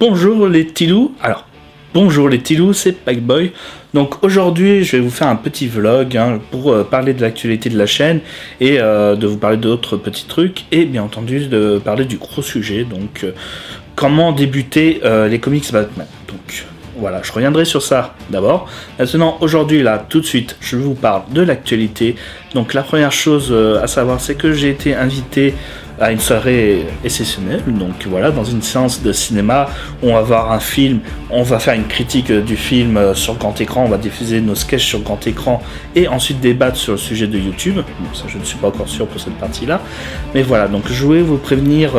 Bonjour les petits loups. Alors, bonjour les petits loups, c'est Packboy. Donc aujourd'hui, je vais vous faire un petit vlog pour parler de l'actualité de la chaîne et de vous parler d'autres petits trucs et bien entendu de parler du gros sujet, donc comment débuter les comics Batman. Donc voilà, je reviendrai sur ça d'abord. Maintenant, aujourd'hui, là, tout de suite, je vous parle de l'actualité. Donc la première chose à savoir, c'est que j'ai été invité à une soirée exceptionnelle, donc voilà, dans une séance de cinéma, on va voir un film, on va faire une critique du film sur grand écran, on va diffuser nos sketchs sur grand écran et ensuite débattre sur le sujet de YouTube. Bon, ça je ne suis pas encore sûr pour cette partie-là, mais voilà, donc je voulais vous prévenir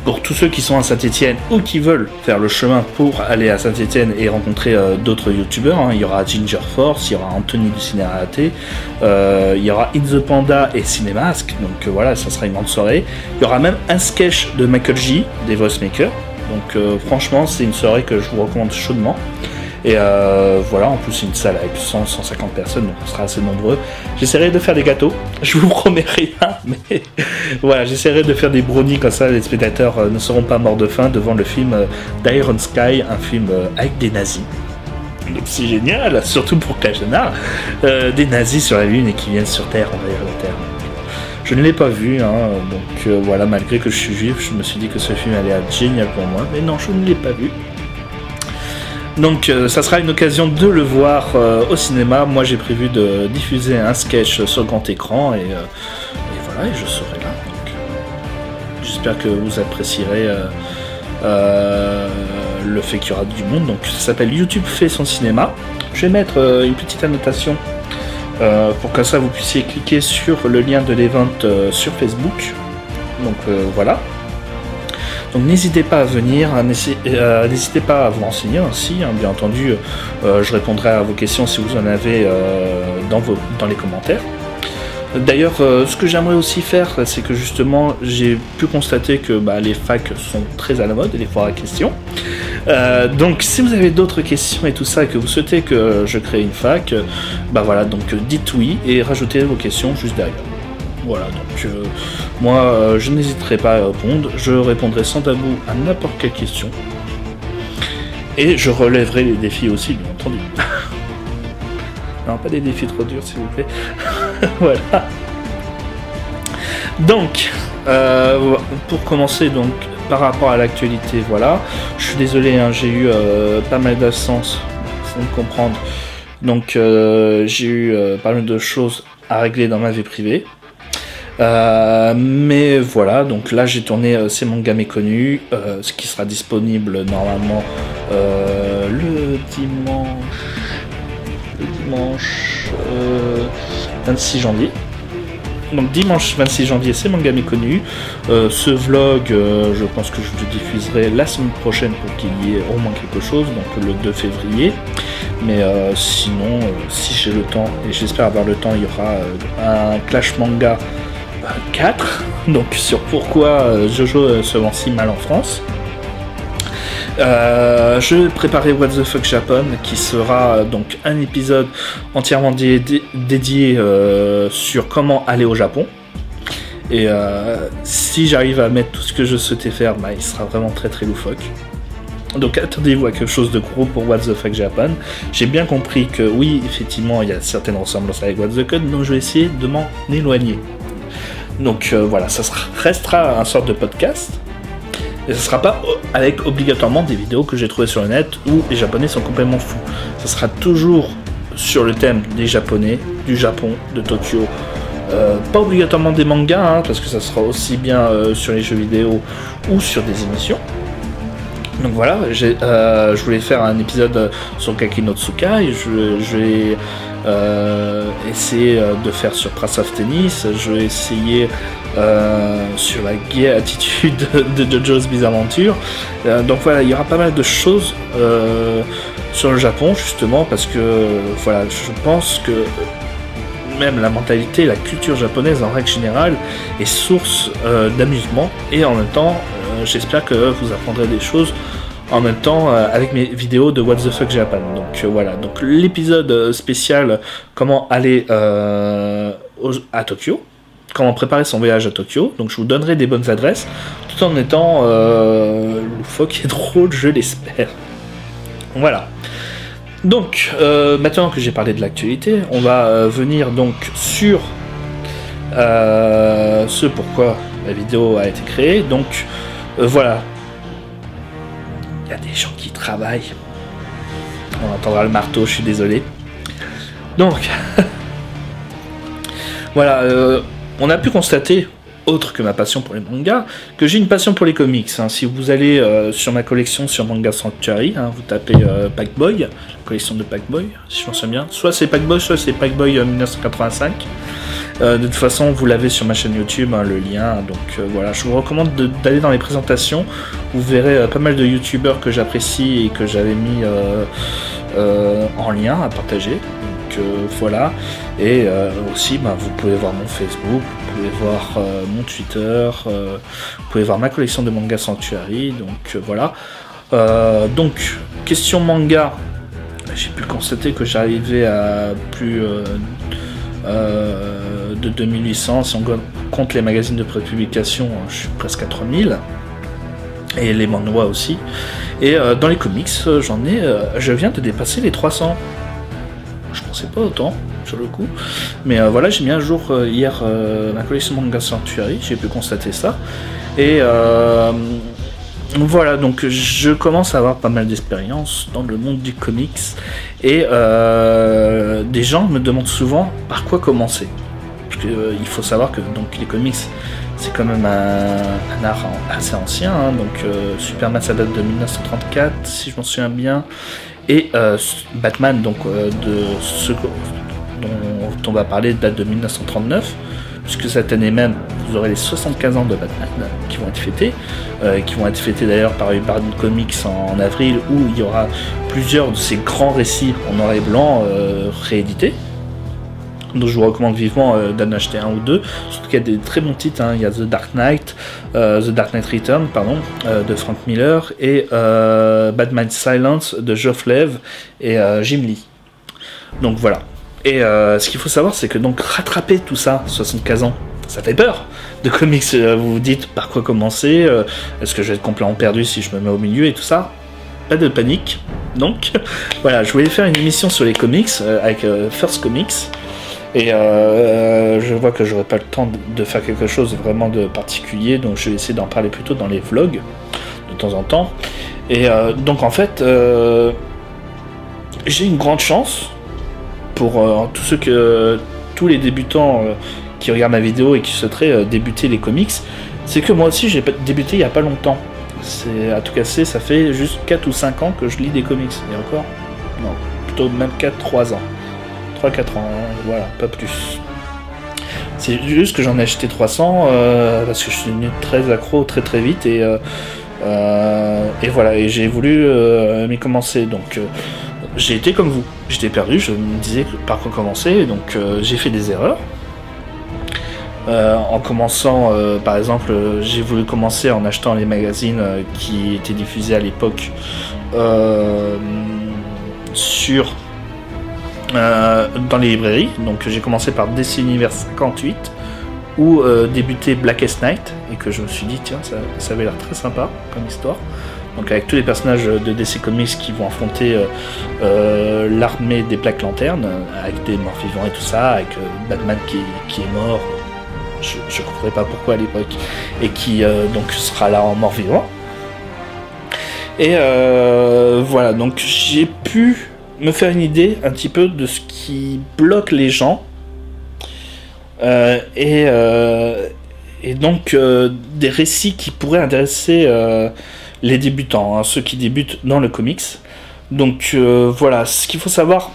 pour tous ceux qui sont à Saint-Etienne ou qui veulent faire le chemin pour aller à Saint-Etienne et rencontrer d'autres youtubeurs, il y aura Ginger Force, il y aura Anthony du Ciné Raté, il y aura In The Panda et Cinémasque, donc voilà, ça sera une grande soirée. Il y aura même un sketch de Michael J, des Voice Makers, donc franchement c'est une soirée que je vous recommande chaudement. Et voilà, en plus c'est une salle avec 100-150 personnes, donc on sera assez nombreux. J'essaierai de faire des gâteaux, je vous promets rien, mais voilà, j'essaierai de faire des brownies, comme ça les spectateurs ne seront pas morts de faim devant le film d'Iron Sky, un film avec des nazis. Donc c'est génial, surtout pour Kajana, des nazis sur la Lune et qui viennent sur Terre, envahir la Terre. Je ne l'ai pas vu, donc voilà, malgré que je suis juif, je me suis dit que ce film allait être génial pour moi, mais non, je ne l'ai pas vu. Donc ça sera une occasion de le voir au cinéma. Moi j'ai prévu de diffuser un sketch sur grand écran et voilà, et je serai là. Donc j'espère que vous apprécierez le fait qu'il y aura du monde. Donc ça s'appelle YouTube fait son cinéma. Je vais mettre une petite annotation pour que ça vous puissiez cliquer sur le lien de l'event sur Facebook. Donc voilà. Donc n'hésitez pas à venir, n'hésitez pas à vous renseigner aussi, bien entendu, je répondrai à vos questions si vous en avez dans les commentaires. D'ailleurs, ce que j'aimerais aussi faire, c'est que justement, j'ai pu constater que les facs sont très à la mode, les foires à questions. Donc si vous avez d'autres questions et tout ça, et que vous souhaitez que je crée une fac, voilà, donc dites oui et rajoutez vos questions juste derrière. Voilà, donc moi je n'hésiterai pas à répondre, je répondrai sans tabou à n'importe quelle question. Et je relèverai les défis aussi, bien entendu. Non, pas des défis trop durs, s'il vous plaît. Voilà. Donc, pour commencer, donc, par rapport à l'actualité, voilà. Je suis désolé, j'ai eu pas mal d'absence, faut me comprendre. Donc, j'ai eu pas mal de choses à régler dans ma vie privée. Mais voilà, donc là j'ai tourné ces mangas méconnus, ce qui sera disponible normalement le dimanche 26 janvier. Donc dimanche 26 janvier c'est Manga Méconnu. Ce vlog je pense que je le diffuserai la semaine prochaine pour qu'il y ait au moins quelque chose, donc le 2 février. Mais sinon si j'ai le temps, et j'espère avoir le temps, il y aura un Clash Manga 4, donc sur pourquoi Jojo se vend si mal en France. Je vais préparer What the Fuck Japan, qui sera donc un épisode entièrement dédié sur comment aller au Japon. Et si j'arrive à mettre tout ce que je souhaitais faire, il sera vraiment très très loufoque. Donc attendez-vous à quelque chose de gros pour What the Fuck Japan. J'ai bien compris que oui, effectivement, il y a certaines ressemblances avec What the Code, donc je vais essayer de m'en éloigner. Donc voilà, ça restera un sorte de podcast. Et ça sera pas avec obligatoirement des vidéos que j'ai trouvées sur le net où les Japonais sont complètement fous. Ça sera toujours sur le thème des Japonais, du Japon, de Tokyo. Pas obligatoirement des mangas, parce que ça sera aussi bien sur les jeux vidéo ou sur des émissions. Donc voilà, je voulais faire un épisode sur Gaki no Tsuka et je vais essayer de faire sur Prince of Tennis, je vais essayer sur la gay attitude de JoJo's Bizarre Adventure. Donc voilà, il y aura pas mal de choses sur le Japon justement parce que voilà, je pense que même la mentalité, la culture japonaise en règle générale est source d'amusement et en même temps j'espère que vous apprendrez des choses en même temps avec mes vidéos de What the Fuck Japan. Donc voilà, donc l'épisode spécial comment aller à Tokyo, comment préparer son voyage à Tokyo. Donc je vous donnerai des bonnes adresses. De toute tout en étant loufoque et drôle, je l'espère. Voilà. Donc, maintenant que j'ai parlé de l'actualité, on va venir donc sur ce pourquoi la vidéo a été créée. Donc, voilà. Il y a des gens qui travaillent. On entendra le marteau, je suis désolé. Donc, voilà, on a pu constater, autre que ma passion pour les mangas, que j'ai une passion pour les comics. Hein. Si vous allez sur ma collection sur Manga Sanctuary, hein, vous tapez Packboy, la collection de Packboy, si je m'en souviens bien. Soit c'est Packboy, soit c'est Packboy 1985. De toute façon, vous l'avez sur ma chaîne YouTube, hein, le lien. Donc voilà, je vous recommande d'aller dans les présentations. Vous verrez pas mal de youtubeurs que j'apprécie et que j'avais mis en lien à partager. Donc voilà. Et aussi, vous pouvez voir mon Facebook, vous pouvez voir mon Twitter, vous pouvez voir ma collection de Manga Sanctuary. Donc voilà. Donc, question manga. J'ai pu constater que j'arrivais à plus de 2800, si on compte les magazines de prépublication, je suis presque à 3000, et les manhwas aussi. Et dans les comics, je viens de dépasser les 300. Je pensais pas autant, sur le coup. Mais voilà, j'ai mis à jour hier ma collection Manga Sanctuary, j'ai pu constater ça. Et voilà, donc je commence à avoir pas mal d'expérience dans le monde du comics. Et des gens me demandent souvent par quoi commencer. Parce qu'il faut savoir que donc, les comics, c'est quand même un art assez ancien. Hein, donc Superman, ça date de 1934, si je m'en souviens bien. Et Batman, donc de ce dont on va parler, date de 1939. Puisque cette année même, vous aurez les 75 ans de Batman qui vont être fêtés d'ailleurs par Urban Comics en avril, où il y aura plusieurs de ces grands récits en noir et blanc réédités. Donc je vous recommande vivement d'en acheter un ou deux, surtout qu'il y a des très bons titres, hein. Il y a The Dark Knight Return, de Frank Miller, et Batman Silence de Geoff Lev et Jim Lee. Donc voilà. Et ce qu'il faut savoir, c'est que donc rattraper tout ça, 75 ans, ça fait peur de comics. Vous vous dites par quoi commencer, est-ce que je vais être complètement perdu si je me mets au milieu et tout ça? Pas de panique. Donc voilà, je voulais faire une émission sur les comics avec First Comics. Et je vois que j'aurai pas le temps de faire quelque chose vraiment de particulier, donc je vais essayer d'en parler plutôt dans les vlogs de temps en temps. Et donc en fait, j'ai une grande chance pour tous les débutants qui regardent ma vidéo et qui souhaiteraient débuter les comics, c'est que moi aussi j'ai débuté il y a pas longtemps. C'est à tout casser, ça fait juste 4 ou 5 ans que je lis des comics. Et encore, non, plutôt même 3 ans. 3-4 ans, hein, voilà, pas plus. C'est juste que j'en ai acheté 300 parce que je suis devenu très accro très très vite et voilà, et j'ai voulu m'y commencer. Donc j'ai été comme vous, j'étais perdu, je me disais par quoi commencer, donc j'ai fait des erreurs. En commençant, par exemple, j'ai voulu commencer en achetant les magazines qui étaient diffusés à l'époque dans les librairies. Donc j'ai commencé par DC Universe 58 où débutait Blackest Night, et que je me suis dit tiens, ça avait l'air très sympa comme histoire. Donc avec tous les personnages de DC Comics qui vont affronter l'armée des Black Lanterns, avec des morts vivants et tout ça, avec Batman qui est mort, je ne comprenais pas pourquoi à l'époque, et qui donc sera là en mort vivant. Et voilà, donc j'ai pu me faire une idée un petit peu de ce qui bloque les gens, et donc des récits qui pourraient intéresser les débutants, hein, ceux qui débutent dans le comics. Donc voilà, ce qu'il faut savoir,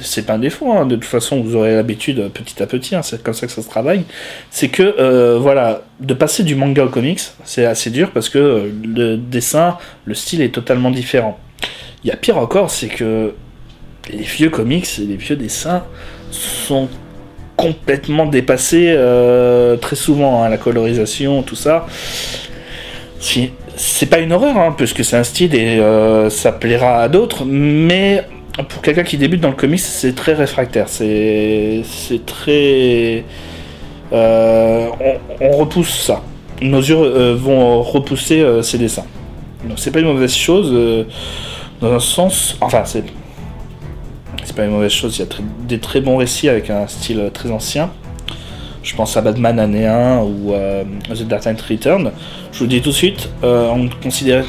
c'est pas un défaut, hein, de toute façon vous aurez l'habitude petit à petit, hein, c'est comme ça que ça se travaille, c'est que voilà, de passer du manga au comics, c'est assez dur parce que le dessin, le style est totalement différent. Il y a pire encore, c'est que les vieux comics et les vieux dessins sont complètement dépassés très souvent, hein, la colorisation, tout ça. C'est pas une horreur, hein, puisque c'est un style et ça plaira à d'autres, mais pour quelqu'un qui débute dans le comics, c'est très réfractaire, c'est très... on repousse ça. nos yeux vont repousser ces dessins. Donc c'est pas une mauvaise chose dans un sens. Enfin, c'est pas une mauvaise chose. Il y a des très bons récits avec un style très ancien. Je pense à Batman année 1 ou The Dark Knight Return. Je vous le dis tout de suite, on considère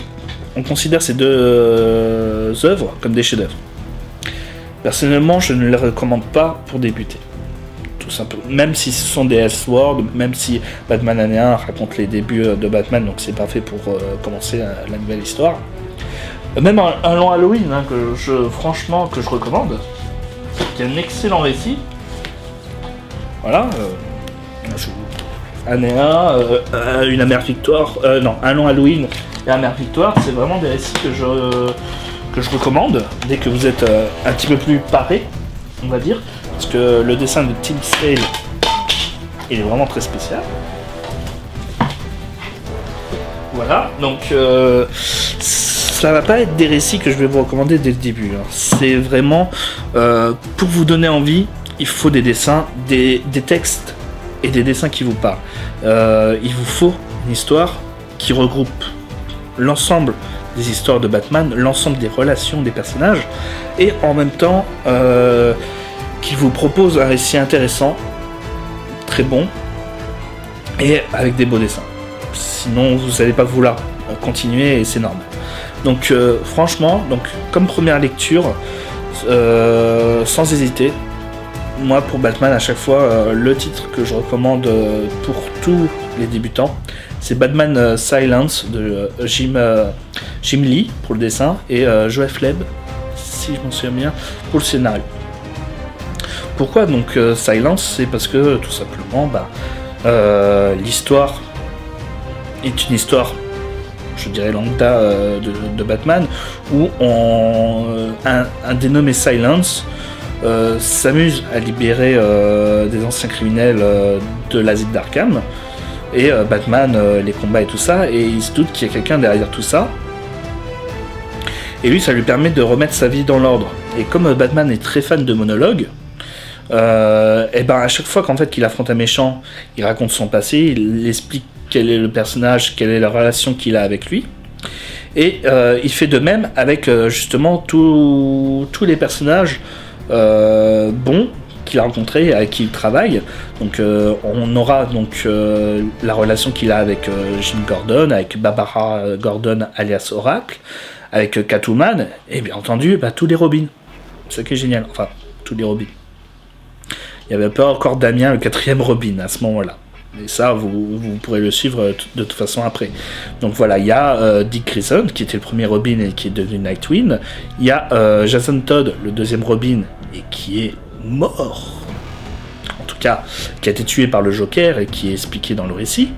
ces deux œuvres comme des chefs-d'œuvre. Personnellement, je ne les recommande pas pour débuter. Tout simplement. Même si ce sont des Elseworlds, même si Batman année 1 raconte les débuts de Batman, donc c'est parfait pour commencer la nouvelle histoire. Même un long Halloween, hein, franchement, que je recommande. Qui est un excellent récit. Voilà. Année 1, une amère victoire. Non, un long Halloween et amère victoire, c'est vraiment des récits que je recommande dès que vous êtes un petit peu plus paré, on va dire. Parce que le dessin de Tim Sale, il est vraiment très spécial. Voilà, donc ça va pas être des récits que je vais vous recommander dès le début. Hein. C'est vraiment pour vous donner envie, il faut des dessins, des textes et des dessins qui vous parlent. Il vous faut une histoire qui regroupe l'ensemble des histoires de Batman, l'ensemble des relations des personnages, et en même temps qui vous propose un récit intéressant, très bon, et avec des beaux dessins. Sinon, vous n'allez pas vouloir continuer et c'est normal. Donc franchement, comme première lecture, sans hésiter, moi pour Batman à chaque fois, le titre que je recommande pour tous les débutants, c'est Batman Silence de Jim Lee pour le dessin et Joseph Leb, si je m'en souviens bien, pour le scénario. Pourquoi donc Silence? C'est parce que tout simplement l'histoire est une histoire, je dirais lambda de Batman, où un dénommé Silence s'amuse à libérer des anciens criminels de l'asile d'Arkham, et Batman les combats et tout ça, et il se doute qu'il y a quelqu'un derrière tout ça, et lui ça lui permet de remettre sa vie dans l'ordre. Et comme Batman est très fan de monologues, et à chaque fois qu'il affronte un méchant, il raconte son passé, il explique quel est le personnage, quelle est la relation qu'il a avec lui, et il fait de même avec justement tous les personnages bons qu'il a rencontrés et avec qui il travaille. Donc on aura donc la relation qu'il a avec Jim Gordon, avec Barbara Gordon alias Oracle, avec Catwoman, et bien entendu tous les Robins. Ce qui est génial, enfin tous les Robins. Il n'y avait pas encore Damien, le 4e Robin, à ce moment-là. Et ça, vous pourrez le suivre de toute façon après. Donc voilà, il y a Dick Grayson, qui était le premier Robin et qui est devenu Nightwing. Il y a Jason Todd, le 2e Robin, et qui est mort. En tout cas, qui a été tué par le Joker et qui est expliqué dans le récit.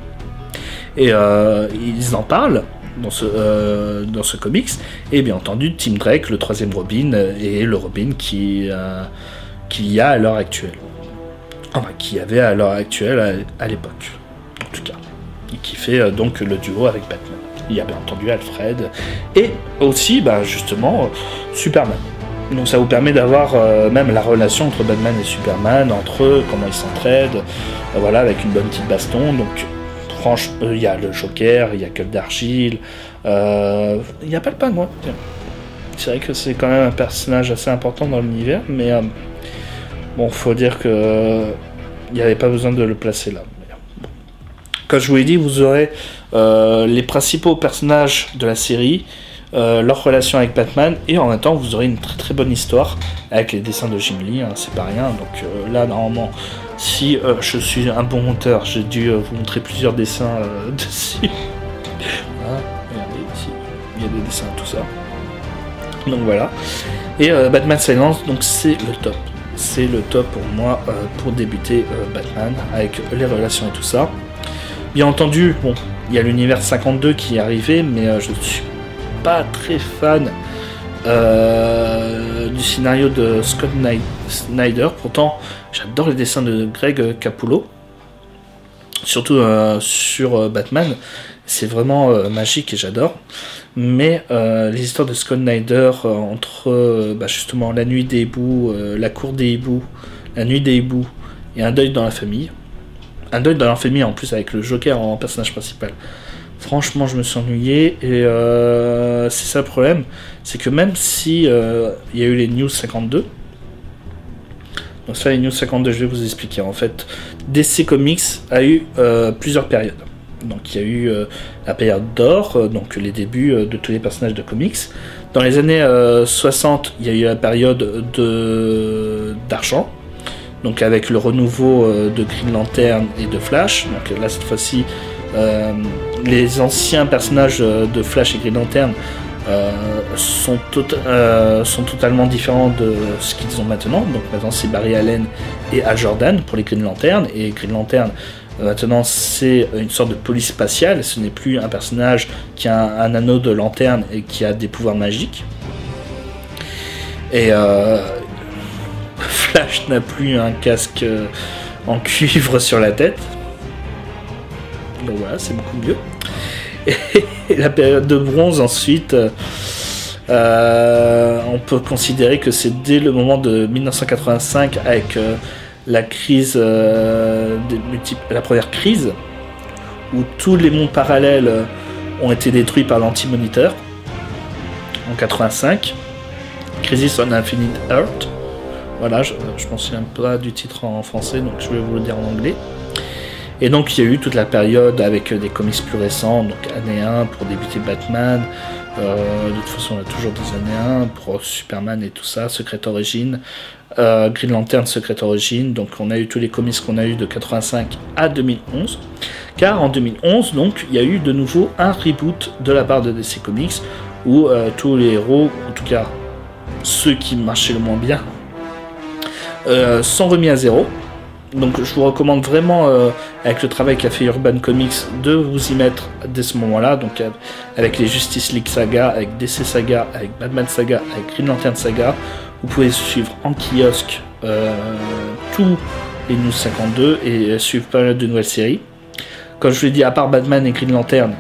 Et ils en parlent dans ce comics. Et bien entendu, Tim Drake, le 3e Robin, et le Robin qu'il y a à l'heure actuelle. Enfin, qu'il y avait à l'heure actuelle à l'époque, en tout cas. Et qui fait donc le duo avec Batman. Il y a bien entendu Alfred, et aussi, justement, Superman. Donc ça vous permet d'avoir même la relation entre Batman et Superman, entre eux, comment ils s'entraident, voilà, avec une bonne petite baston. Donc, franchement, il y a le Joker, il y a Gueule d'Argile, il n'y a pas le Pingouin. C'est vrai que c'est quand même un personnage assez important dans l'univers, mais bon, faut dire que il n'y avait pas besoin de le placer là. Bon. Comme je vous l'ai dit, vous aurez les principaux personnages de la série, leur relation avec Batman, et en même temps vous aurez une très très bonne histoire avec les dessins de Jim Lee, hein, c'est pas rien. Donc là normalement, si je suis un bon monteur, j'ai dû vous montrer plusieurs dessins dessus. Ah, regardez ici, il y a des dessins tout ça. Donc voilà. Et Batman Silence, donc c'est le top. C'est le top pour moi pour débuter Batman avec les relations et tout ça. Bien entendu, bon, il y a l'univers 52 qui est arrivé, mais je ne suis pas très fan du scénario de Scott Snyder. Pourtant, j'adore les dessins de Greg Capullo, surtout sur Batman. C'est vraiment magique et j'adore. Mais les histoires de Scott Snyder entre justement la nuit des hiboux, la cour des hiboux, la nuit des hiboux et un deuil dans la famille, Un deuil dans leur famille, en plus avec le Joker en personnage principal. Franchement, je me suis ennuyé, et c'est ça le problème, c'est que même si il y a eu les News 52, donc ça, les News 52, je vais vous expliquer. En fait, DC Comics a eu plusieurs périodes. Donc il y a eu la période d'or, donc les débuts de tous les personnages de comics. Dans les années 60, il y a eu la période d'argent, donc avec le renouveau de Green Lantern et de Flash. Donc là, cette fois-ci, les anciens personnages de Flash et Green Lantern sont totalement différents de ce qu'ils ont maintenant. Donc maintenant, c'est Barry Allen et Hal Jordan pour les Green Lantern, et Green Lantern maintenant c'est une sorte de police spatiale. Ce n'est plus un personnage qui a un anneau de lanterne et qui a des pouvoirs magiques. Et Flash n'a plus un casque en cuivre sur la tête. Donc voilà, c'est beaucoup mieux. Et la période de bronze ensuite, on peut considérer que c'est dès le moment de 1985 avec la crise, la première crise, où tous les mondes parallèles ont été détruits par l'Anti-Moniteur en 85. Crisis on Infinite Earth. Voilà, je m'en souviens pas du titre en français, donc je vais vous le dire en anglais. Et donc il y a eu toute la période avec des comics plus récents, donc année 1 pour débuter Batman, de toute façon on a toujours des années 1 pour Superman et tout ça, Secret Origin, Green Lantern Secret Origin, donc on a eu tous les comics qu'on a eu de 85 à 2011, car en 2011 donc il y a eu de nouveau un reboot de la part de DC Comics, où tous les héros, en tout cas ceux qui marchaient le moins bien, sont remis à zéro. Donc je vous recommande vraiment, avec le travail qu'a fait Urban Comics, de vous y mettre dès ce moment-là, donc avec les Justice League Saga, avec DC Saga, avec Batman Saga, avec Green Lantern Saga. Vous pouvez suivre en kiosque tous les News 52 et suivre pas mal de nouvelles séries. Comme je vous l'ai dit, à part Batman et Green Lantern,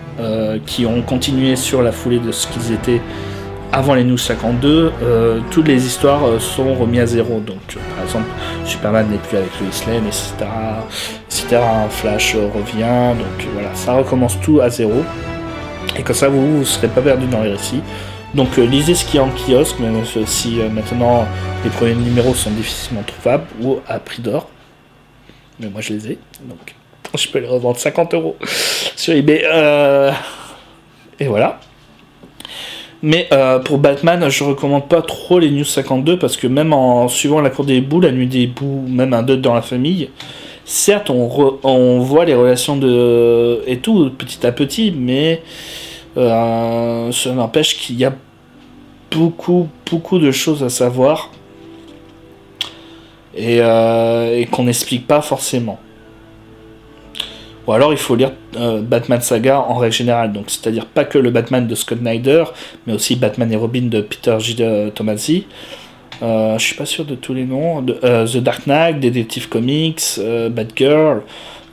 qui ont continué sur la foulée de ce qu'ils étaient avant les News 52, toutes les histoires sont remises à zéro. Donc, par exemple, Superman n'est plus avec Lois Lane, etc. Flash revient, donc voilà, ça recommence tout à zéro. Et comme ça, vous ne serez pas perdu dans les récits. Donc, lisez ce qu'il y a en kiosque, même si maintenant les premiers numéros sont difficilement trouvables ou à prix d'or. Mais moi, je les ai, donc je peux les revendre 50 € sur eBay. Et voilà. Mais pour Batman, je recommande pas trop les News 52, parce que même en suivant la cour des hiboux, la nuit des hiboux, même un deuil dans la famille, certes on voit les relations et tout petit à petit, mais ça n'empêche qu'il y a beaucoup de choses à savoir et qu'on n'explique pas forcément. Ou alors il faut lire Batman Saga en règle générale, donc c'est-à-dire pas que le Batman de Scott Snyder, mais aussi Batman et Robin de Peter J. Tomasi. Je suis pas sûr de tous les noms. The Dark Knight, Detective Comics, Batgirl,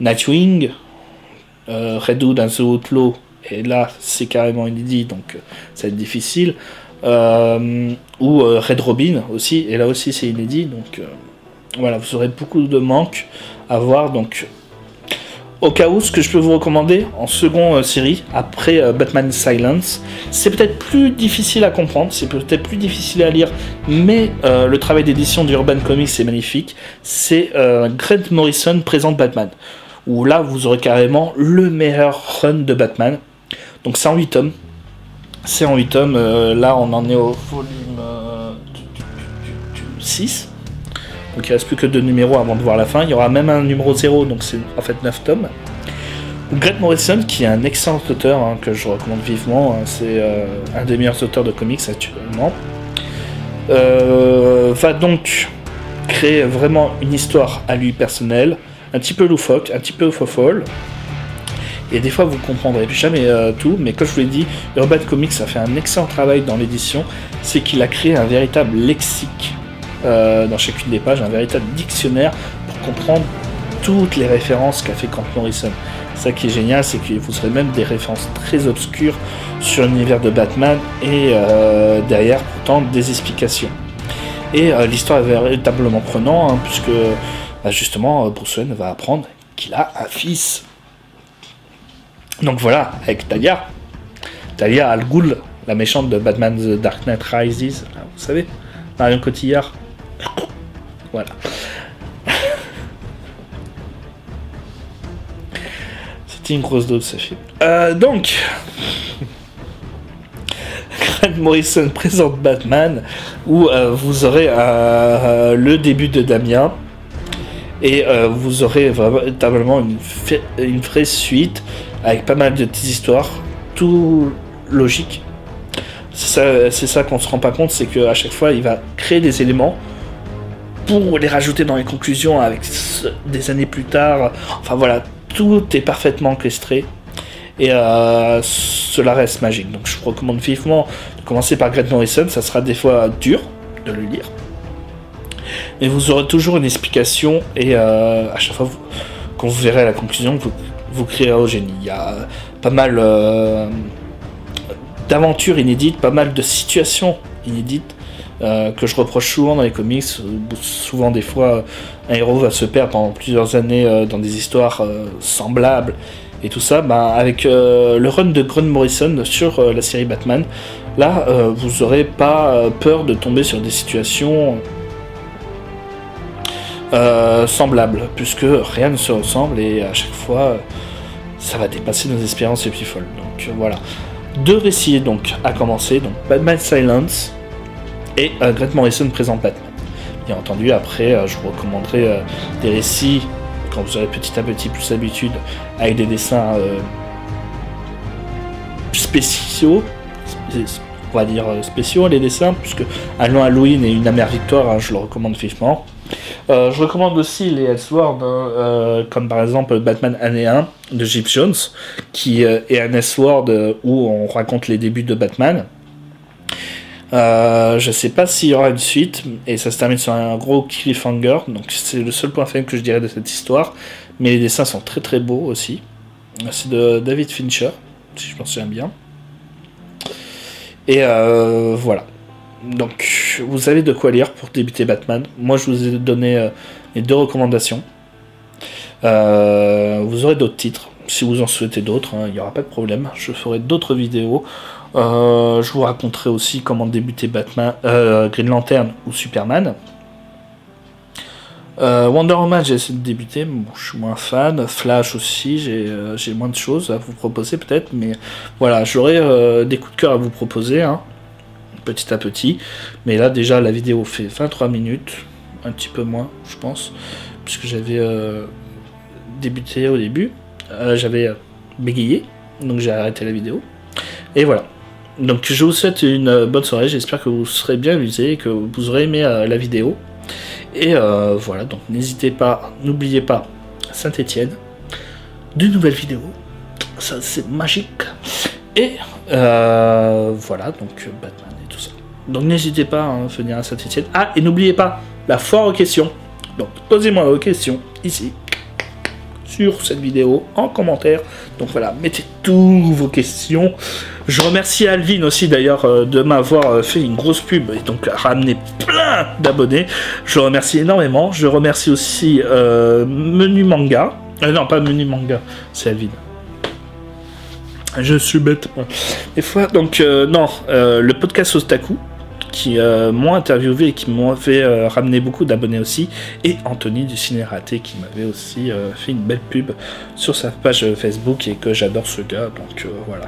Nightwing, Red Hood and the Outlaw, et là c'est carrément inédit, donc ça va être difficile. Ou Red Robin aussi, et là aussi c'est inédit, donc voilà, vous aurez beaucoup de manques à voir. Donc au cas où, ce que je peux vous recommander en seconde série, après Batman Silence, c'est peut-être plus difficile à comprendre, c'est peut-être plus difficile à lire, mais le travail d'édition d'Urban Comics est magnifique. C'est Grant Morrison présente Batman, où là vous aurez carrément le meilleur run de Batman. Donc c'est en 8 tomes. C'est en 8 tomes, là on en est au volume 6. Donc il ne reste plus que 2 numéros avant de voir la fin. Il y aura même un numéro 0, donc c'est en fait 9 tomes. Grant Morrison, qui est un excellent auteur, que je recommande vivement, c'est un des meilleurs auteurs de comics actuellement, va donc créer vraiment une histoire à lui personnelle, un petit peu loufoque, un petit peu fofolle. Et des fois vous comprendrez jamais tout, mais comme je vous l'ai dit, Urban Comics a fait un excellent travail dans l'édition, c'est qu'il a créé un véritable lexique dans chacune des pages, un véritable dictionnaire pour comprendre toutes les références qu'a fait Grant Morrison. Ça qui est génial, c'est que vous aurez même des références très obscures sur l'univers de Batman et derrière pourtant des explications. Et l'histoire est véritablement prenante, puisque justement Bruce Wayne va apprendre qu'il a un fils. Donc voilà, avec Talia Al Ghul, la méchante de Batman The Dark Knight Rises, là, vous savez, Marion Cotillard. Voilà. C'était une grosse dose, ce film. Donc, Grant Morrison présente Batman, où vous aurez le début de Damien, et vous aurez véritablement une vraie suite, avec pas mal de petites histoires, tout logique. C'est ça qu'on se rend pas compte, c'est qu'à chaque fois, il va créer des éléments pour les rajouter dans les conclusions avec des années plus tard. Enfin voilà, tout est parfaitement orchestré et cela reste magique. Donc je vous recommande vivement de commencer par Grant Morrison. Ça sera des fois dur de le lire, mais vous aurez toujours une explication et à chaque fois quand vous verrez la conclusion, vous crierez au génie. Il y a pas mal d'aventures inédites, pas mal de situations inédites que je reproche souvent dans les comics. Souvent, des fois, un héros va se perdre pendant plusieurs années dans des histoires semblables et tout ça. Avec le run de Grant Morrison sur la série Batman, là, vous n'aurez pas peur de tomber sur des situations semblables, puisque rien ne se ressemble et à chaque fois, ça va dépasser nos espérances les plus folles. Donc voilà. 2 récits donc à commencer, donc Batman Silence et Grant Morrison présente Batman. Bien entendu, après, je vous recommanderai des récits quand vous aurez petit à petit plus l'habitude, avec des dessins spéciaux, on va dire spéciaux les dessins, puisque Un long Halloween et Une amère victoire, je le recommande vivement. Je recommande aussi les Elseworlds, comme par exemple Batman année 1 de Jeff Jones, qui est un Elseworld où on raconte les débuts de Batman. Je sais pas s'il y aura une suite, et ça se termine sur un gros cliffhanger, donc c'est le seul point faible que je dirais de cette histoire, mais les dessins sont très très beaux aussi. C'est de David Fincher, si je m'en souviens bien. Et voilà. Donc, vous avez de quoi lire pour débuter Batman. Moi, je vous ai donné les 2 recommandations. Vous aurez d'autres titres. Si vous en souhaitez d'autres, il n'y aura pas de problème. Je ferai d'autres vidéos. Je vous raconterai aussi comment débuter Batman, Green Lantern ou Superman. Wonder Woman, j'ai essayé de débuter. Bon, je suis moins fan. Flash aussi, j'ai moins de choses à vous proposer peut-être. Mais voilà, j'aurai des coups de cœur à vous proposer. Petit à petit, mais là déjà la vidéo fait 23 minutes, un petit peu moins je pense, puisque j'avais débuté au début, j'avais bégayé, donc j'ai arrêté la vidéo, et voilà. Donc je vous souhaite une bonne soirée, j'espère que vous serez bien amusés, que vous aurez aimé la vidéo, et voilà, donc n'hésitez pas, n'oubliez pas Saint-Étienne, de nouvelles vidéos, ça c'est magique, et voilà, donc Batman. Donc n'hésitez pas à venir à Saint-Étienne. Ah, et n'oubliez pas la foire aux questions. Donc posez-moi vos questions ici, sur cette vidéo, en commentaire. Donc voilà, mettez toutes vos questions. Je remercie Alvin aussi d'ailleurs de m'avoir fait une grosse pub et donc ramené plein d'abonnés. Je le remercie énormément. Je remercie aussi Menu Manga. Non, pas Menu Manga, c'est Alvin. Je suis bête. Des fois, donc le podcast Otaku, qui m'ont interviewé et qui m'ont fait ramener beaucoup d'abonnés aussi, et Anthony du Ciné Raté qui m'avait aussi fait une belle pub sur sa page Facebook et que j'adore ce gars, donc voilà.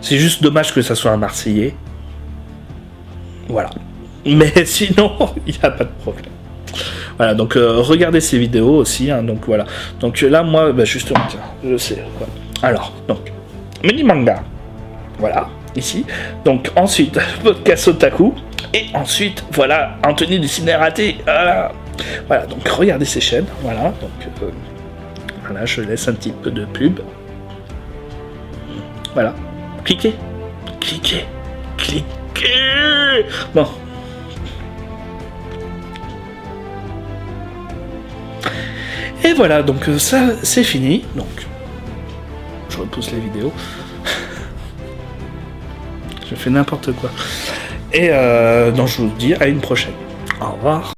C'est juste dommage que ça soit un Marseillais. Voilà. Mais sinon, il n'y a pas de problème. Voilà, donc regardez ces vidéos aussi, donc voilà. Donc là, moi, justement, tiens, je sais. Voilà. Alors, donc, Mini Manga. Voilà, ici. Donc ensuite, podcast Otaku. Et ensuite, voilà, Anthony du Ciné Raté. Voilà, donc regardez ces chaînes. Voilà, donc voilà, je laisse un petit peu de pub. Voilà, cliquez. Bon. Et voilà, donc ça, c'est fini. Donc, je repousse les vidéos. Je fais n'importe quoi. Et donc je vous dis à une prochaine. Au revoir.